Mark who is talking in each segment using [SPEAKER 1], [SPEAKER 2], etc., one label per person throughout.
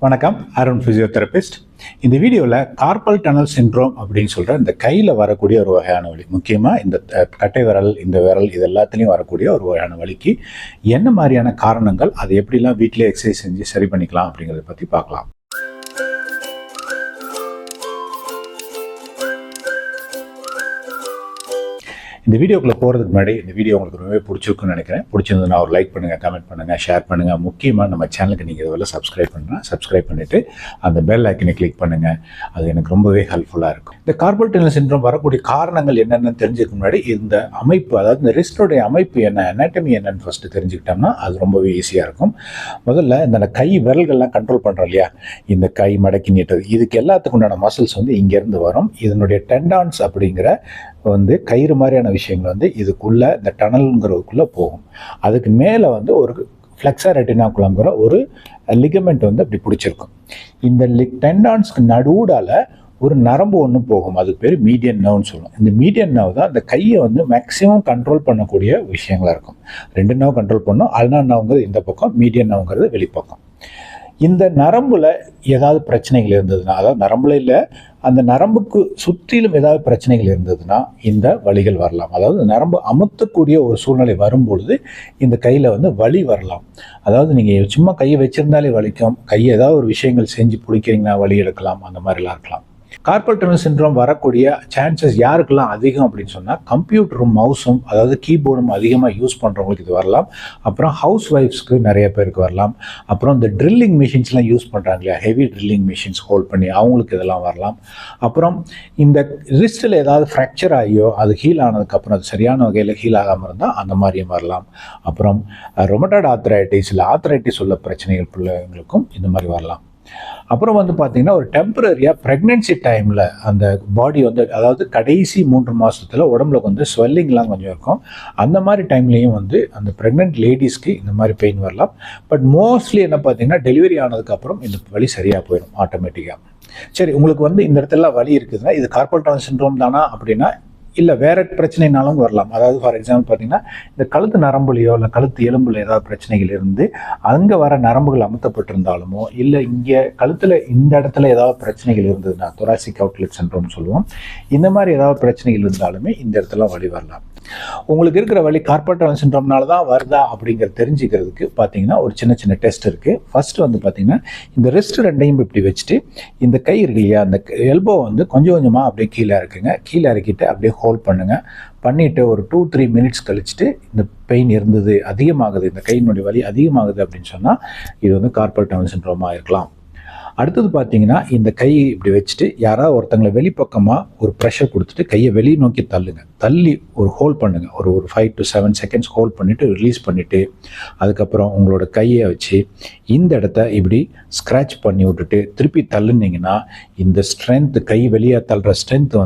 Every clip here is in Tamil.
[SPEAKER 1] வணக்கம், அருண் பிசியோதெரபிஸ்ட். இந்த வீடியோவில் கார்பல் டனல் சிண்ட்ரோம் அப்படின்னு சொல்கிற இந்த கையில் வரக்கூடிய ஒரு வகையான வலி, முக்கியமாக இந்த கட்டை விரல், இந்த விரல், இது எல்லாத்துலேயும் வரக்கூடிய ஒரு வகையான வலிக்கு என்ன மாதிரியான காரணங்கள், அதை எப்படிலாம் வீட்டிலே எக்ஸசைஸ் செஞ்சு சரி பண்ணிக்கலாம் அப்படிங்கிறத பற்றி பார்க்கலாம். இந்த வீடியோக்குள்ளே போகிறதுக்கு முன்னாடி இந்த வீடியோ உங்களுக்கு ரொம்பவே பிடிச்சிருக்குன்னு நினைக்கிறேன். பிடிச்சிருந்ததுன்னா ஒரு லைக் பண்ணுங்கள், கமெண்ட் பண்ணுங்கள், ஷேர் பண்ணுங்கள். முக்கியமாக நம்ம சேனலுக்கு நீங்கள் இதுவரை சப்ஸ்கிரைப் பண்ணிவிட்டு அந்த பெல் ஐக்கனை கிளிக் பண்ணுங்கள். அது எனக்கு ரொம்பவே ஹெல்ப்ஃபுல்லாக இருக்கும். இந்த கார்பல் டனல் சிண்ட்ரோம் வரக்கூடிய காரணங்கள் என்னென்னு தெரிஞ்சுக்க முன்னாடி இந்த அமைப்பு, அதாவது இந்த ரிஸ்டோடைய அமைப்பு என்ன, அனாட்டமி என்னன்னு ஃபஸ்ட்டு தெரிஞ்சுக்கிட்டோம்னா அது ரொம்பவே ஈஸியாக இருக்கும். முதல்ல இந்த கை விரல்கள்லாம் கண்ட்ரோல் பண்ணுறோம் இல்லையா, இந்த கை மடக்கி நீட்டது, இதுக்கு எல்லாத்துக்கு உண்டான மசில்ஸ் இங்கேருந்து வரும். இதனுடைய டெண்டான்ஸ் அப்படிங்கிற கயிறு மாதிரியான விஷயங்கள் இதுக்குள்ளே இந்த டனல்ங்கிறதுக்குள்ளே போகும். அதுக்கு மேலே ஒரு ஃப்ளெக்ஸர் ரெட்டினாகுலம்ங்கிற ஒரு லிகமெண்ட் அப்படி பிடிச்சிருக்கும். இந்த டெண்டான்ஸ்க்கு நடுவுடால ஒரு நரம்பு ஒன்று போகும், அதுக்கு பேர் மீடியன் நர்வ்னு சொல்லுவோம். இந்த மீடியன் நர்வ் தான் இந்த கையை மேக்ஸிமம் கண்ட்ரோல் பண்ணக்கூடிய விஷயங்களாக இருக்கும். 2 நர்வ் கண்ட்ரோல் பண்ணும். அல்னா நர்வ்ங்கிறது இந்த பக்கம், மீடியன் நர்வ்ங்கிறது வெளிப்பக்கம். இந்த நரம்புல ஏதாவது பிரச்சனைகள் இருந்ததுன்னா, அதாவது நரம்புல இல்லை, அந்த நரம்புக்கு சுற்றிலும் ஏதாவது பிரச்சனைகள் இருந்ததுன்னா இந்த வலிகள் வரலாம். அதாவது நரம்பு அமுத்தக்கூடிய ஒரு சூழ்நிலை வரும்பொழுது இந்த கையில் வலி வரலாம். அதாவது நீங்கள் சும்மா கையை வச்சிருந்தாலே வலிக்கும், கையை ஏதாவது ஒரு விஷயங்கள் செஞ்சு பிடிக்கிறீங்கன்னா வலி எடுக்கலாம், அந்த மாதிரிலாம் இருக்கலாம். கார்பல் டனல் சிண்ட்ரோம் வரக்கூடிய சான்சஸ் யாருக்கெல்லாம் அதிகம் அப்படின்னு சொன்னால், கம்ப்யூட்டரும் மவுஸும், அதாவது கீபோர்டும் அதிகமாக யூஸ் பண்ணுறவங்களுக்கு இது வரலாம். அப்புறம் ஹவுஸ் ஒய்ஃப்ஸ்க்கு நிறைய பேருக்கு வரலாம். அப்புறம் இந்த ட்ரில்லிங் மிஷின்ஸ்லாம் யூஸ் பண்ணுறாங்க இல்லையா, ஹெவி ட்ரில்லிங் மிஷின்ஸ் ஹோல்ட் பண்ணி, அவங்களுக்கு இதெல்லாம் வரலாம். அப்புறம் இந்த ரிஸ்ட்டில் ஏதாவது ஃப்ராக்சர் ஆகியோ அது ஹீல் ஆனதுக்கப்புறம் அது சரியான வகையில் ஹீல் ஆகாமல் இருந்தால் அந்த மாதிரியும் வரலாம். அப்புறம் ரொமட்டாய்டு ஆர்த்ரைட்டிஸ் இல்லை ஆர்த்ரைட்டிஸ் உள்ள பிரச்சனைகள் பிள்ளைங்களுக்கும் இந்த மாதிரி வரலாம். அப்புறம் பார்த்தீங்கன்னா ஒரு டெம்பரரியாக ப்ரெக்னென்சி டைமில் அந்த பாடி அதாவது கடைசி 3 மாதத்தில் உடம்புல ஸ்வெல்லிங்லாம் கொஞ்சம் இருக்கும். அந்த மாதிரி டைம்லேயும் அந்த ப்ரெக்னென்ட் லேடிஸ்க்கு இந்த மாதிரி பெயின் வரலாம். பட் மோஸ்ட்லி என்ன பார்த்தீங்கன்னா டெலிவரி ஆனதுக்கப்புறம் இந்த வலி சரியாக போயிடும் ஆட்டோமேட்டிக்காக. சரி, உங்களுக்கு இந்த இடத்துல வலி இருக்குதுன்னா இது கார்பல் டனல் சிண்ட்ரோம் தானா அப்படின்னா இல்லை, வேறு பிரச்சனைனாலும் வரலாம். அதாவது ஃபார் எக்ஸாம்பிள் பார்த்தீங்கன்னா இந்த கழுத்து நரம்புலையோ இல்லை கழுத்து எலும்புல ஏதாவது பிரச்சனைகள் இருந்து அங்கே வர நரம்புகள் அமுத்தப்பட்டிருந்தாலுமோ, இல்லை இங்கே கழுத்தில் இந்த இடத்துல ஏதாவது பிரச்சனைகள் இருந்ததுன்னா, தொராசிக் அவுட்லெட் சிண்ட்ரோம் சொல்லுவோம், இந்த மாதிரி ஏதாவது பிரச்சனைகள் இருந்தாலுமே இந்த இடத்துல வலி வரலாம். உங்களுக்கு இருக்கிற வலி கார்பல் டனல் சிண்ட்ரோம்னால தான் வருதா அப்படிங்கிறத தெரிஞ்சுக்கிறதுக்கு பார்த்தீங்கன்னா ஒரு சின்ன டெஸ்ட் இருக்குது. ஃபர்ஸ்ட் பார்த்தீங்கன்னா இந்த ரிஸ்ட் ரெண்டையும் இப்படி வச்சுட்டு இந்த கை இருக்கு இல்லையா, அந்த எல்போ கொஞ்சம் கொஞ்சமாக அப்படியே கீழே இருக்குங்க, கீழே இறக்கிட்டு அப்படியே ஹோல்ட் பண்ணுங்கள். பண்ணிவிட்டு ஒரு 2-3 மினிட்ஸ் கழிச்சுட்டு இந்த பெயின் இருந்தது, அதிகமாகுது, இந்த கையினுடைய வலி அதிகமாகுது அப்படின்னு சொன்னால் இது கார்பல் டனல் சிண்ட்ரோமாக இருக்கலாம். அடுத்தது பார்த்தீங்கன்னா இந்த கையை இப்படி வச்சுட்டு யாராவது ஒருத்தங்களை வெளிப்பக்கமாக ஒரு ப்ரெஷர் கொடுத்துட்டு கையை வெளியே நோக்கி தள்ளுங்க. தள்ளி ஒரு ஹோல்ட் பண்ணுங்கள். ஒரு 5 to 7 செகண்ட்ஸ் ஹோல்ட் பண்ணிவிட்டு ரிலீஸ் பண்ணிவிட்டு அதுக்கப்புறம் உங்களோட கையை வச்சு இந்த இடத்த இப்படி ஸ்க்ராட்ச் பண்ணி விட்டுட்டு திருப்பி தள்ளுனீங்கன்னா இந்த ஸ்ட்ரென்த், கை வெளியே தள்ளுற ஸ்ட்ரென்த்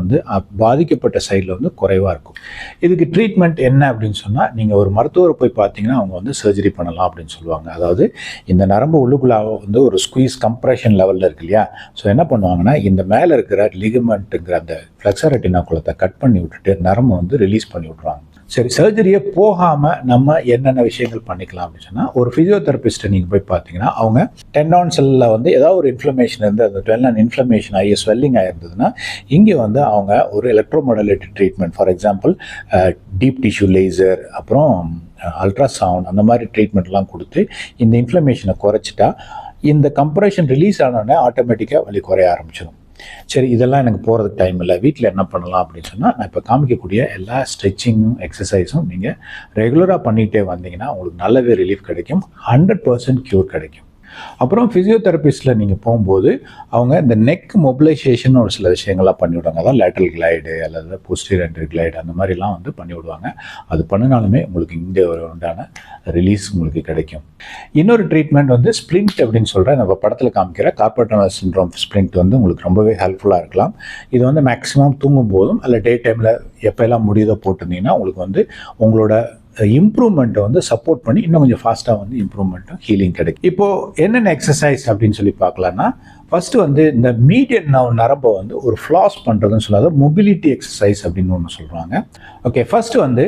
[SPEAKER 1] பாதிக்கப்பட்ட சைடில் குறைவாக இருக்கும். இதுக்கு ட்ரீட்மெண்ட் என்ன அப்படின்னு சொன்னால், நீங்கள் ஒரு மருத்துவரை போய் பார்த்தீங்கன்னா அவங்க சர்ஜரி பண்ணலாம் அப்படின்னு சொல்லுவாங்க. அதாவது இந்த நரம்பு உள்ளுக்குள்ளே ஒரு ஸ்குவீஸ் கம்ப்ரெஷன் லெவலில் இருக்கு இல்லையா, ஸோ என்ன பண்ணுவாங்கன்னா இந்த மேலே இருக்கிற லிகமெண்ட்டுங்கிற அந்த ஃப்ளெக்ஸர் ரெட்டினாகுலத்தை கட் பண்ணி விட்டுட்டு நரம்பு ரிலீஸ் பண்ணி விட்ருவாங்க. சரி, சர்ஜரியை போகாமல் நம்ம என்னென்ன விஷயங்கள் பண்ணிக்கலாம் அப்படின்னு சொன்னால், ஒரு ஃபிசியோதெரபிஸ்ட்டை நீங்கள் போய் பார்த்தீங்கன்னா அவங்க டெண்டான்ஸில் ஏதாவது ஒரு இன்ஃப்ளமேஷன் இருந்து அந்த டெண்டான் இன்ஃப்ளமேஷன் ஆகி ஸ்வெல்லிங் ஆகிருந்ததுன்னா இங்கே அவங்க ஒரு electromodulated treatment, for example deep tissue laser, அப்புறம் அல்ட்ராசவுண்ட், அந்த மாதிரி ட்ரீட்மெண்ட்லாம் கொடுத்து இந்த இன்ஃப்ளமேஷனை குறைச்சிட்டா இந்த கம்ப்ரெஷன் ரிலீஸ் ஆனோடனே ஆட்டோமேட்டிக்காக வலி குறைய ஆரம்பிச்சிடும். சரி, இதெல்லாம் எனக்கு போகிறதுக்கு டைம் இல்லை, வீட்டில் என்ன பண்ணலாம் அப்படின்னு சொன்னால், நான் இப்போ காமிக்கக்கூடிய எல்லா ஸ்ட்ரெச்சிங்கும் எக்ஸசைஸும் நீங்கள் ரெகுலராக பண்ணிகிட்டே வந்தீங்கன்னா உங்களுக்கு நல்லாவே ரிலீஃப் கிடைக்கும், 100% க்யூர் கிடைக்கும். அப்புறம் ஃபிசியோதெரபிஸ்ட்டில் நீங்கள் போகும்போது அவங்க இந்த நெக் மொபிலைசேஷன் ஒரு சில விஷயங்கள்லாம் பண்ணிவிடுவாங்க. அதான் லேட்டரல் கிளைடு அல்லது போஸ்டீரியர் கிளைடு அந்த மாதிரிலாம் பண்ணிவிடுவாங்க. அது பண்ணினாலுமே உங்களுக்கு இந்த ஒரு உண்டான ரிலீஸ் உங்களுக்கு கிடைக்கும். இன்னொரு ட்ரீட்மெண்ட் ஸ்ப்ளிண்ட் அப்படின்னு சொல்கிறேன், நம்ம படத்தில் காமிக்கிற கார்பல் டனல் சிண்ட்ரோம் ஸ்ப்ளிண்ட் உங்களுக்கு ரொம்பவே ஹெல்ப்ஃபுல்லாக இருக்கலாம். இது மேக்ஸிமம் தூங்கும் போதும் அல்ல டே டைமில் எப்போல்லாம் முடியுதோ போட்டிருந்தீங்கன்னா உங்களுக்கு உங்களோட இம்ப்ரூவ்மெண்ட்டை வந்து சப்போர்ட் பண்ணி இன்னும் கொஞ்சம் ஃபாஸ்ட்டாக வந்து இம்ப்ரூவ்மெண்ட்டும் ஹீலிங் கிடைக்கும். இப்போது என்னென்ன எக்ஸசைஸ் அப்படின்னு சொல்லி பார்க்கலான்னா, ஃபஸ்ட்டு வந்து இந்த மீடியன் நரம்பை வந்து ஒரு ஃப்ளாஸ் பண்ணுறதுன்னு சொல்லாத மொபிலிட்டி எக்ஸசைஸ் அப்படின்னு ஒன்று சொல்கிறாங்க. ஓகே, ஃபஸ்ட்டு வந்து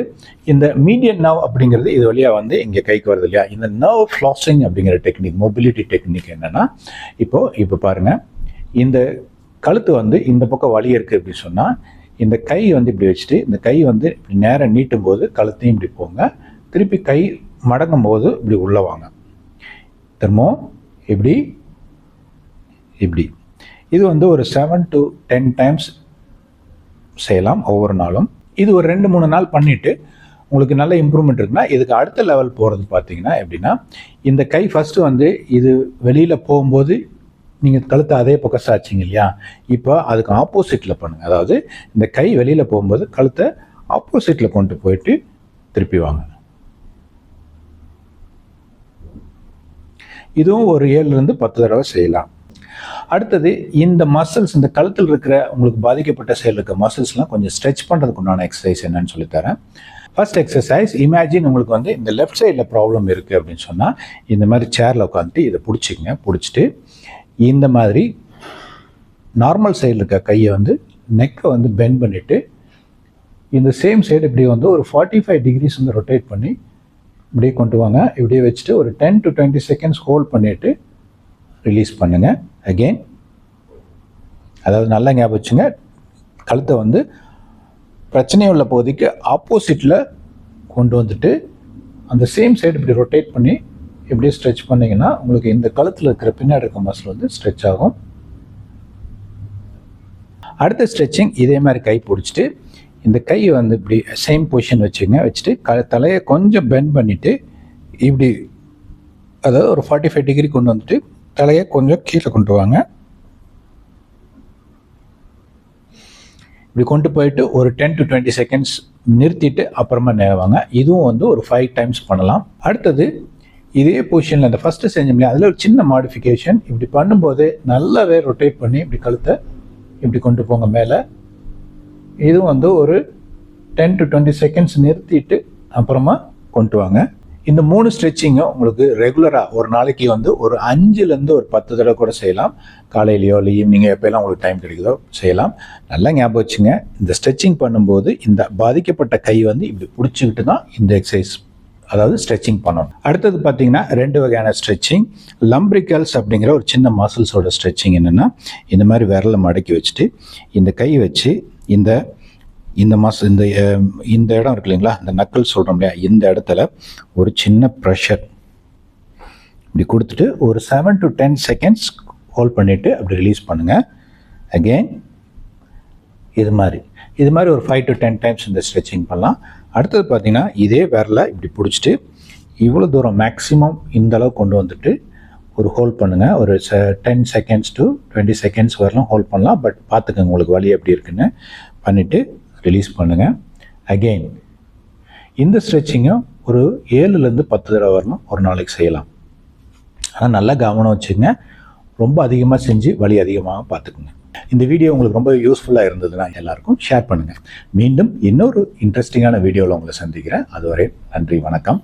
[SPEAKER 1] இந்த மீடியன் நர்வ் அப்படிங்கிறது இது வழியாக வந்து இங்கே கைக்கு வருது இல்லையா, இந்த நர்வ் ஃப்ளாஸிங் அப்படிங்கிற டெக்னிக், மொபிலிட்டி டெக்னிக் என்னென்னா, இப்போ பாருங்கள், இந்த கழுத்து வந்து இந்த பக்கம் வலி இருக்குது அப்படின்னு சொன்னால் இந்த கை வந்து இப்படி வச்சுட்டு இந்த கை வந்து இப்படி நேரம் நீட்டும் போது கழுத்தையும் இப்படி போங்க, திருப்பி கை மடங்கும் போது இப்படி உள்ள வாங்க, திரும்பவும் இப்படி இப்படி. இது வந்து ஒரு 7 to 10 டைம்ஸ் செய்யலாம் ஒவ்வொரு நாளும். இது ஒரு 2-3 நாள் பண்ணிவிட்டு உங்களுக்கு நல்ல இம்ப்ரூவ்மெண்ட் இருக்குன்னா இதுக்கு அடுத்த லெவல் போகிறது பார்த்தீங்கன்னா எப்படின்னா, இந்த கை ஃபஸ்ட்டு வந்து இது வெளியில் போகும்போது நீங்கள் கழுத்தை அதே பக்கம் சாய்ச்சிங்க இல்லையா, இப்போ அதுக்கு ஆப்போசிட்டில் பண்ணுங்கள். அதாவது இந்த கை வெளியில் போகும்போது கழுத்தை ஆப்போசிட்டில் கொண்டு போயிட்டு திருப்பி வாங்க. இதுவும் ஒரு 7 to 10 தடவை செய்யலாம். அடுத்தது இந்த மசில்ஸ், இந்த கழுத்தில் இருக்கிற உங்களுக்கு பாதிக்கப்பட்ட செயல் இருக்க மசில்ஸ்லாம் கொஞ்சம் ஸ்ட்ரெச் பண்ணுறதுக்கு உண்டான எக்ஸசைஸ் என்னன்னு சொல்லித்தரேன். ஃபர்ஸ்ட் எக்ஸசைஸ், இமேஜின் உங்களுக்கு வந்து இந்த லெஃப்ட் சைடில் ப்ராப்ளம் இருக்குது அப்படின்னு சொன்னால் இந்த மாதிரி சேரில் உட்காந்துட்டு இதை பிடிச்சிங்க. பிடிச்சிட்டு இந்த மாதிரி நார்மல் சைடில் இருக்க கையை வந்து நெக்கை வந்து பெண்ட் பண்ணிவிட்டு இந்த சேம் சைடு இப்படி வந்து ஒரு 45 degrees வந்து ரொட்டேட் பண்ணி இப்படியே கொண்டு வாங்க. இப்படியே வச்சுட்டு ஒரு 10 to 20 seconds ஹோல்ட் பண்ணிவிட்டு ரிலீஸ் பண்ணுங்கள். அகெயின், அதாவது நல்லா ஞாபகம் வச்சுங்க, கழுத்தை வந்து பிரச்சனை உள்ள பகுதிக்கு ஆப்போசிட்டில் கொண்டு வந்துட்டு அந்த சேம் சைடு இப்படி ரொட்டேட் பண்ணி இப்படியே ஸ்ட்ரெச் பண்ணிங்கன்னா உங்களுக்கு இந்த கழுத்தில் இருக்கிற பின்னாடி இருக்க மசில் வந்து ஸ்ட்ரெச் ஆகும். அடுத்த ஸ்ட்ரெச்சிங் இதே மாதிரி கை பிடிச்சிட்டு இந்த கையை வந்து இப்படி சேம் பொசிஷன் வச்சுட்டு தலையை கொஞ்சம் பெண்ட் பண்ணிவிட்டு இப்படி, அதாவது ஒரு 45 degree கொண்டு வந்துட்டு தலையை கொஞ்சம் கீழே கொண்டு வாங்க. இப்படி கொண்டு போயிட்டு ஒரு 10 to 20 seconds நிறுத்திட்டு அப்புறமா நேவாங்க. இதுவும் வந்து ஒரு 5 times பண்ணலாம். அடுத்தது இதே பொசிஷனில் அந்த ஃபஸ்ட்டு செஞ்சோம் இல்லையா, அதில் ஒரு சின்ன மாடிஃபிகேஷன். இப்படி பண்ணும்போது நல்லாவே ரொட்டேட் பண்ணி இப்படி கழுத்தை இப்படி கொண்டு போங்க மேலே. இதுவும் வந்து ஒரு 10 to 20 seconds நிறுத்திட்டு அப்புறமா கொண்டு வாங்க. இந்த 3 ஸ்ட்ரெச்சிங்கும் உங்களுக்கு ரெகுலராக ஒரு நாளைக்கு வந்து ஒரு 5 to 10 தடவை கூட செய்யலாம். காலையிலையோ இல்லை ஈவினிங்கோ எப்போல்லாம் உங்களுக்கு டைம் கிடைக்குதோ செய்யலாம். நல்லா ஞாபகம் வச்சுங்க, இந்த ஸ்ட்ரெச்சிங் பண்ணும்போது இந்த பாதிக்கப்பட்ட கை வந்து இப்படி பிடிச்சிக்கிட்டு தான் இந்த எக்ஸசைஸ், அதாவது ஸ்ட்ரெச்சிங் பண்ணணும். அடுத்தது பார்த்தீங்கன்னா 2 வகையான ஸ்ட்ரெச்சிங். லம்பிரிக்கல்ஸ் அப்படிங்கிற ஒரு சின்ன மசில்ஸோட ஸ்ட்ரெச்சிங் என்னென்னா, இந்த மாதிரி விரலை மடக்கி வச்சுட்டு இந்த கை வச்சு இந்த இந்த இடம் இருக்கு இல்லைங்களா, இந்த நக்கல் சொல்கிறோம் இல்லையா, இந்த இடத்துல ஒரு சின்ன ப்ரெஷர் இப்படி கொடுத்துட்டு ஒரு 7 to 10 seconds ஹோல்ட் பண்ணிவிட்டு அப்படி ரிலீஸ் பண்ணுங்கள். அகெயின் இது மாதிரி ஒரு 5 to 10 times இந்த ஸ்ட்ரெச்சிங் பண்ணலாம். அடுத்தது பார்த்தீங்கன்னா இதே விரலை இப்படி பிடிச்சிட்டு இவ்வளோ தூரம் மேக்ஸிமம் இந்த அளவு கொண்டு வந்துட்டு ஒரு ஹோல்ட் பண்ணுங்கள். ஒரு 10 seconds to 20 seconds வரலாம் ஹோல்ட் பண்ணலாம். பட் பார்த்துக்கங்க உங்களுக்கு வலி எப்படி இருக்குன்னு பண்ணிவிட்டு ரிலீஸ் பண்ணுங்கள். அகெயின் இந்த ஸ்ட்ரெச்சிங்கும் ஒரு 7 to 10 தடவை வரலாம் ஒரு நாளைக்கு செய்யலாம். ஆனால் நல்லா கவனம் வச்சுங்க, ரொம்ப அதிகமாக செஞ்சு வலி அதிகமாக பார்த்துக்குங்க. இந்த வீடியோ உங்களுக்கு ரொம்ப யூஸ்ஃபுல்லாக இருந்ததுன்னா எல்லாருக்கும் ஷேர் பண்ணுங்கள். மீண்டும் இன்னொரு இன்ட்ரெஸ்டிங்கான வீடியோவில் உங்களை சந்திக்கிறேன். அதுவரை நன்றி, வணக்கம்.